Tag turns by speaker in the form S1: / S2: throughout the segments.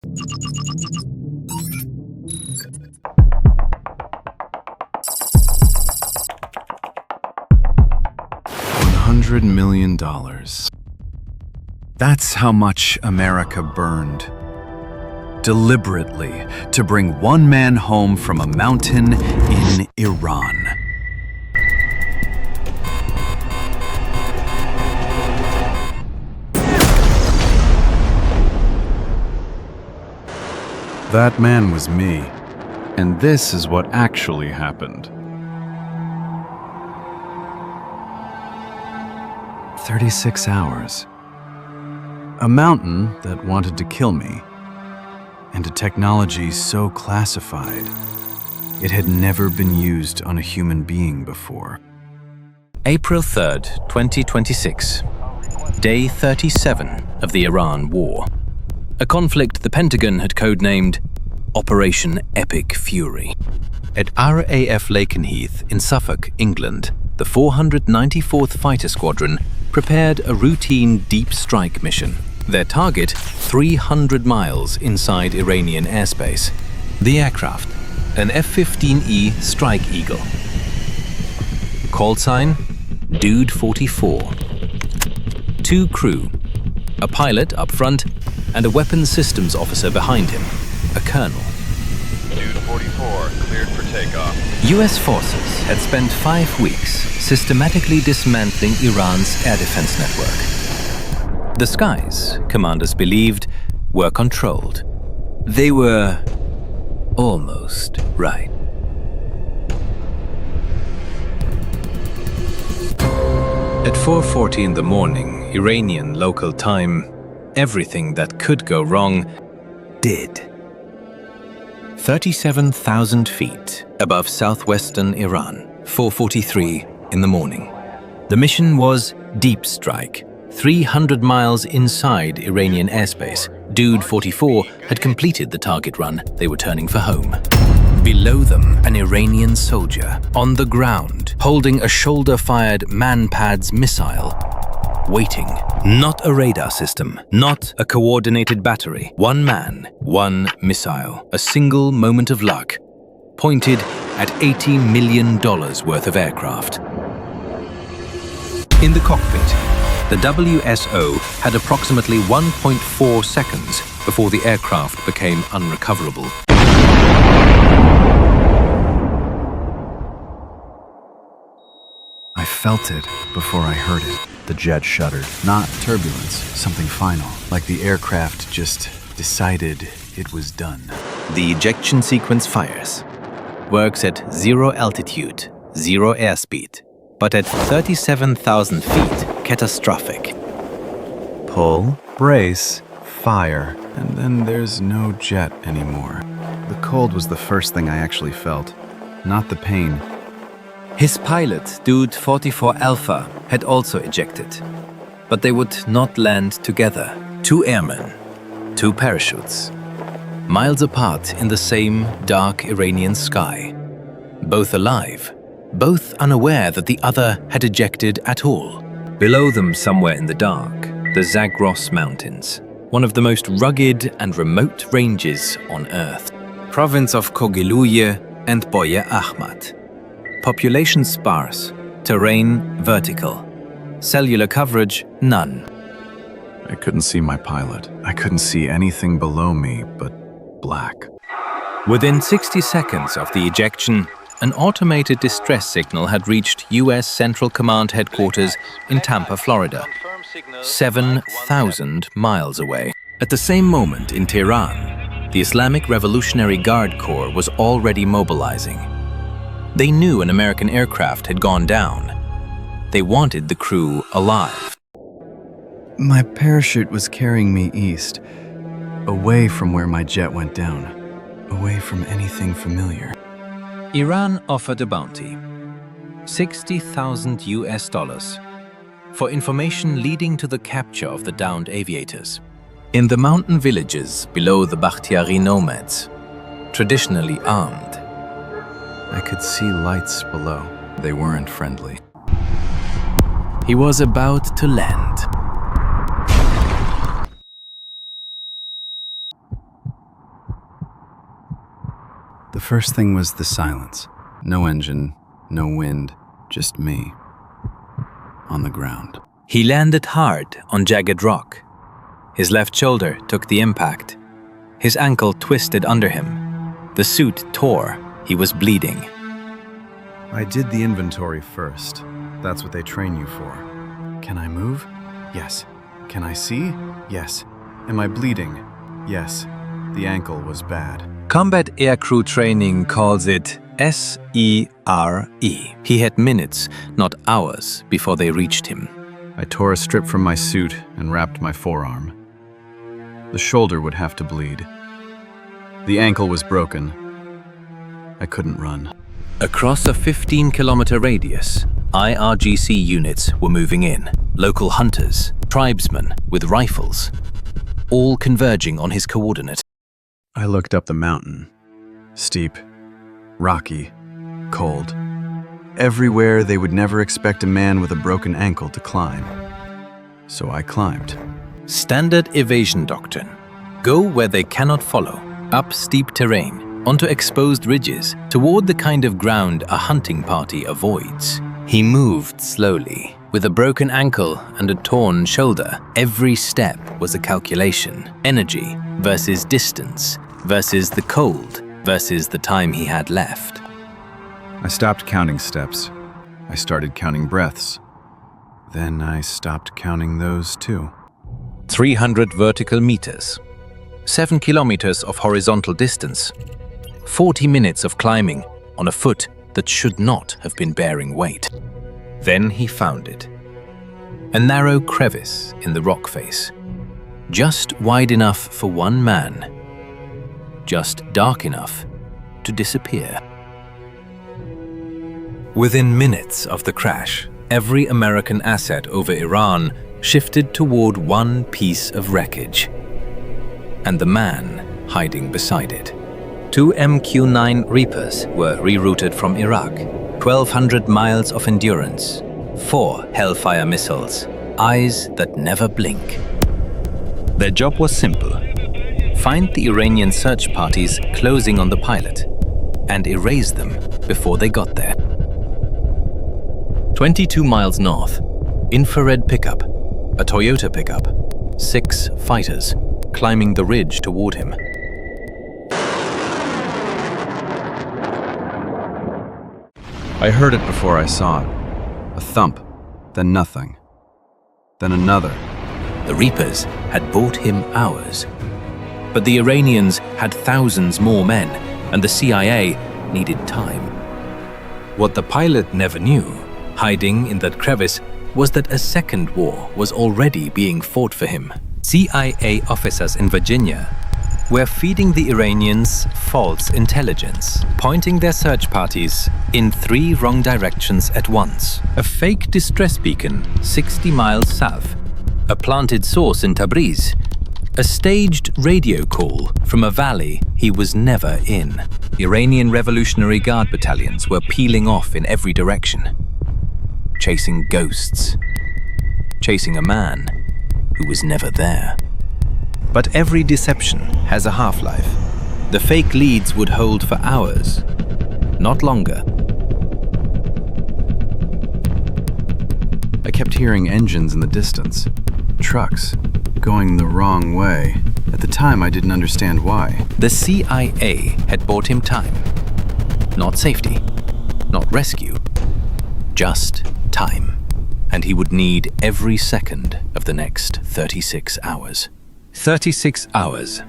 S1: $100 million. That's how much America burned. Deliberately, to bring one man home from a mountain in Iran. That man was me, and this is what actually happened. 36 hours. A mountain that wanted to kill me, and a technology so classified it had never been used on a human being before.
S2: April 3rd, 2026. Day 37 of the Iran War. A conflict the Pentagon had codenamed Operation Epic Fury. At RAF Lakenheath in Suffolk, England, the 494th Fighter Squadron prepared a routine deep strike mission. Their target, 300 miles inside Iranian airspace. The aircraft, an F-15E Strike Eagle. Call sign, Dude 44. 2 crew, a pilot up front and a weapons systems officer behind him, a colonel.
S3: Dude 44, cleared for takeoff.
S2: US forces had spent 5 weeks systematically dismantling Iran's air defense network. The skies, commanders believed, were controlled. They were almost right. At 4:40 in the morning, Iranian local time, everything that could go wrong did. 37,000 feet above southwestern Iran, 4:43 in the morning. The mission was Deep Strike, 300 miles inside Iranian airspace. Dude 44 had completed the target run. They were turning for home. Below them, an Iranian soldier, on the ground, holding a shoulder-fired MANPADS missile. Waiting. Not a radar system, not a coordinated battery. One man, one missile. A single moment of luck, pointed at $80 million worth of aircraft. In the cockpit, the WSO had approximately 1.4 seconds before the aircraft became unrecoverable.
S1: I felt it before I heard it. The jet shuddered. Not turbulence, something final. Like the aircraft just decided it was done.
S2: The ejection sequence fires. Works at 0 altitude, 0 airspeed. But at 37,000 feet, catastrophic.
S1: Pull, brace, fire. And then there's no jet anymore. The cold was the first thing I actually felt, not the pain.
S2: His pilot, Dude 44 Alpha, had also ejected. But they would not land together. 2 airmen, 2 parachutes. Miles apart in the same dark Iranian sky. Both alive, both unaware that the other had ejected at all. Below them, somewhere in the dark, the Zagros Mountains, one of the most rugged and remote ranges on Earth. Province of Kogiluye and Boye Ahmad. Population sparse, terrain vertical. Cellular coverage, none.
S1: I couldn't see my pilot. I couldn't see anything below me but black.
S2: Within 60 seconds of the ejection, an automated distress signal had reached U.S. Central Command Headquarters in Tampa, Florida, 7,000 miles away. At the same moment in Tehran, the Islamic Revolutionary Guard Corps was already mobilizing. They knew an American aircraft had gone down. They wanted the crew alive.
S1: My parachute was carrying me east, away from where my jet went down, away from anything familiar.
S2: Iran offered a bounty, $60,000 US, for information leading to the capture of the downed aviators. In the mountain villages below the Bakhtiari nomads, traditionally armed,
S1: I could see lights below. They weren't friendly.
S2: he was about to land.
S1: The first thing was the silence. No engine, no wind, just me. On the ground.
S2: He landed hard on jagged rock. His left shoulder took the impact. His ankle twisted under him. The suit tore. He was bleeding.
S1: I did the inventory first. That's what they train you for. Can I move? Yes. Can I see? Yes. Am I bleeding? Yes. The ankle was bad.
S2: Combat aircrew training calls it SERE. He had minutes, not hours, before they reached him.
S1: I tore a strip from my suit and wrapped my forearm. The shoulder would have to bleed. The ankle was broken. I couldn't run.
S2: Across a 15-kilometer radius, IRGC units were moving in. Local hunters, tribesmen with rifles, all converging on his coordinate.
S1: I looked up the mountain. Steep, rocky, cold. Everywhere they would never expect a man with a broken ankle to climb. So I climbed.
S2: Standard evasion doctrine. Go where they cannot follow, up steep terrain, onto exposed ridges, toward the kind of ground a hunting party avoids. He moved slowly. With a broken ankle and a torn shoulder, every step was a calculation. Energy versus distance versus the cold versus the time he had left.
S1: I stopped counting steps. I started counting breaths. Then I stopped counting those too.
S2: 300 vertical meters, 7 kilometers of horizontal distance, 40 minutes of climbing on a foot that should not have been bearing weight. Then he found it. A narrow crevice in the rock face, just wide enough for one man, just dark enough to disappear. Within minutes of the crash, every American asset over Iran shifted toward one piece of wreckage, and the man hiding beside it. 2 MQ-9 Reapers were rerouted from Iraq, 1,200 miles of endurance, 4 Hellfire missiles, eyes that never blink. Their job was simple: find the Iranian search parties closing on the pilot and erase them before they got there. 22 miles north, infrared pickup, a Toyota pickup, 6 fighters climbing the ridge toward him.
S1: I heard it before I saw it. A thump, then nothing, then another.
S2: The Reapers had bought him hours, but the Iranians had thousands more men, and the CIA needed time. What the pilot never knew, hiding in that crevice, was that a second war was already being fought for him. CIA officers in Virginia were feeding the Iranians false intelligence, pointing their search parties in 3 wrong directions at once. A fake distress beacon 60 miles south, a planted source in Tabriz, a staged radio call from a valley he was never in. Iranian Revolutionary Guard battalions were peeling off in every direction, chasing ghosts, chasing a man who was never there. But every deception has a half-life. The fake leads would hold for hours, not longer.
S1: I kept hearing engines in the distance, trucks going the wrong way. At the time, I didn't understand why.
S2: The CIA had bought him time. Not safety, not rescue, just time. And he would need every second of the next 36 hours. 36 hours,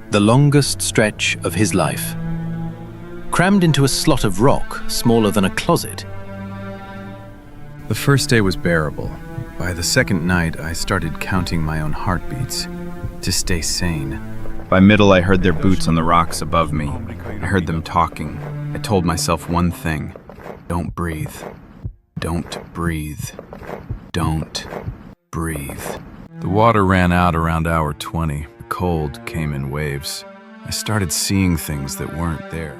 S2: the longest stretch of his life. Crammed into a slot of rock smaller than a closet.
S1: The first day was bearable. By the second night, I started counting my own heartbeats to stay sane. By middle, I heard their boots on the rocks above me. I heard them talking. I told myself one thing: don't breathe. Don't breathe. Don't breathe. The water ran out around hour 20. The cold came in waves. I started seeing things that weren't there.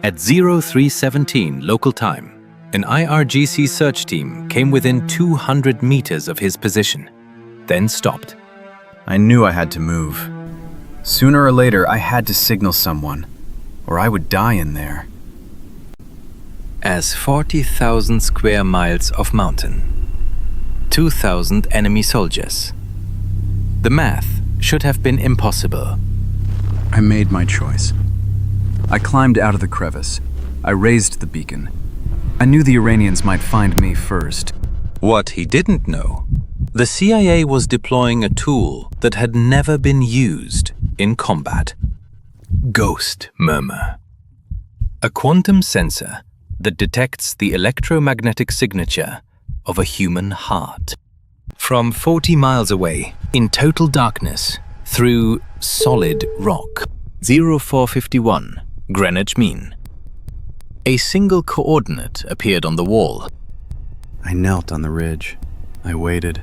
S2: At 0317 local time, an IRGC search team came within 200 meters of his position, then stopped.
S1: I knew I had to move. Sooner or later, I had to signal someone. or I would die in there.
S2: As 40,000 square miles of mountain, 2,000 enemy soldiers. The math should have been impossible.
S1: I made my choice. I climbed out of the crevice. I raised the beacon. I knew the Iranians might find me first.
S2: What he didn't know, the CIA was deploying a tool that had never been used in combat. Ghost murmur. A quantum sensor that detects the electromagnetic signature of a human heart. From 40 miles away, in total darkness, through solid rock. 0451, Greenwich Mean. A single coordinate appeared on the wall.
S1: I knelt on the ridge. I waited.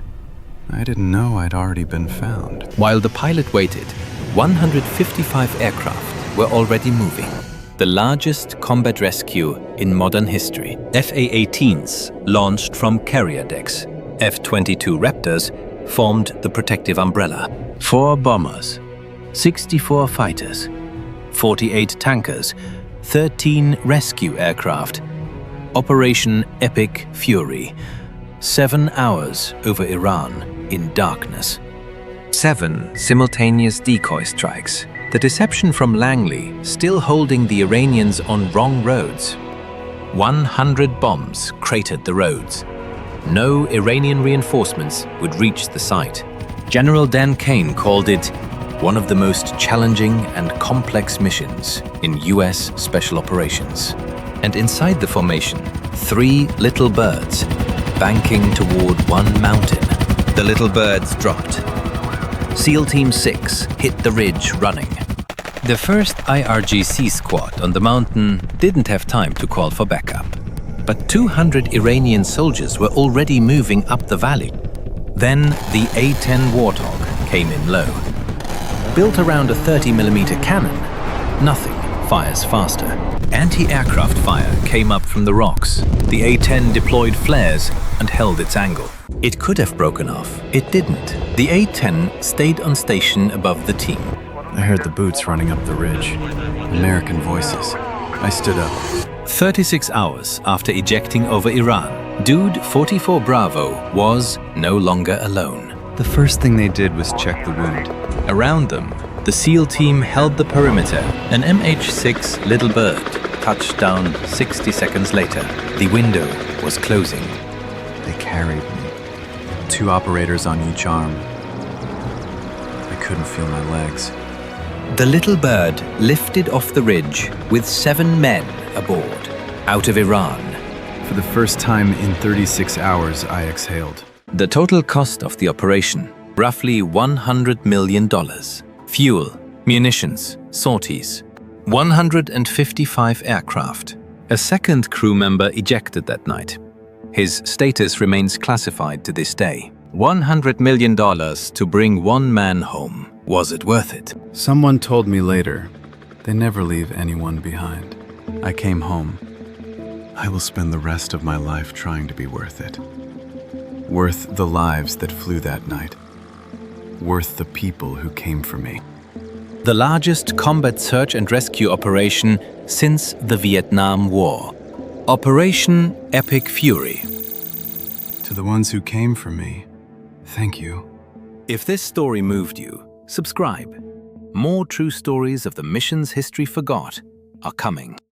S1: I didn't know I'd already been found.
S2: While the pilot waited, 155 aircraft were already moving. The largest combat rescue in modern history. FA-18s launched from carrier decks. F-22 Raptors formed the protective umbrella. 4 bombers, 64 fighters, 48 tankers, 13 rescue aircraft. Operation Epic Fury. 7 hours over Iran in darkness. 7 simultaneous decoy strikes. The deception from Langley still holding the Iranians on wrong roads. 100 bombs cratered the roads. No Iranian reinforcements would reach the site. General Dan Kane called it one of the most challenging and complex missions in US Special Operations. And inside the formation, 3 little birds banking toward one mountain. The little birds dropped. SEAL Team 6 hit the ridge running. The first IRGC squad on the mountain didn't have time to call for backup. But 200 Iranian soldiers were already moving up the valley. Then the A-10 Warthog came in low. Built around a 30mm cannon, nothing fires faster. Anti-aircraft fire came up from the rocks. The A-10 deployed flares and held its angle. It could have broken off. It didn't. The A-10 stayed on station above the team.
S1: I heard the boots running up the ridge. American voices. I stood up.
S2: 36 hours after ejecting over Iran, Dude 44 Bravo was no longer alone.
S1: The first thing they did was check the wound.
S2: Around them, the SEAL team held the perimeter. An MH-6 Little Bird touched down 60 seconds later. The window was closing.
S1: They carried me. 2 operators on each arm. I couldn't feel my legs.
S2: The Little Bird lifted off the ridge with 7 men aboard, out of Iran.
S1: For the first time in 36 hours, I exhaled.
S2: The total cost of the operation, roughly $100 million. Fuel, munitions, sorties, 155 aircraft. A second crew member ejected that night. His status remains classified to this day. $100 million to bring one man home. Was it worth it?
S1: Someone told me later, they never leave anyone behind. I came home. I will spend the rest of my life trying to be worth it. Worth the lives that flew that night. Worth the people who came for me.
S2: The largest combat search and rescue operation since the Vietnam War. Operation Epic Fury.
S1: To the ones who came for me, thank you.
S2: If this story moved you, subscribe. More true stories of the missions history forgot are coming.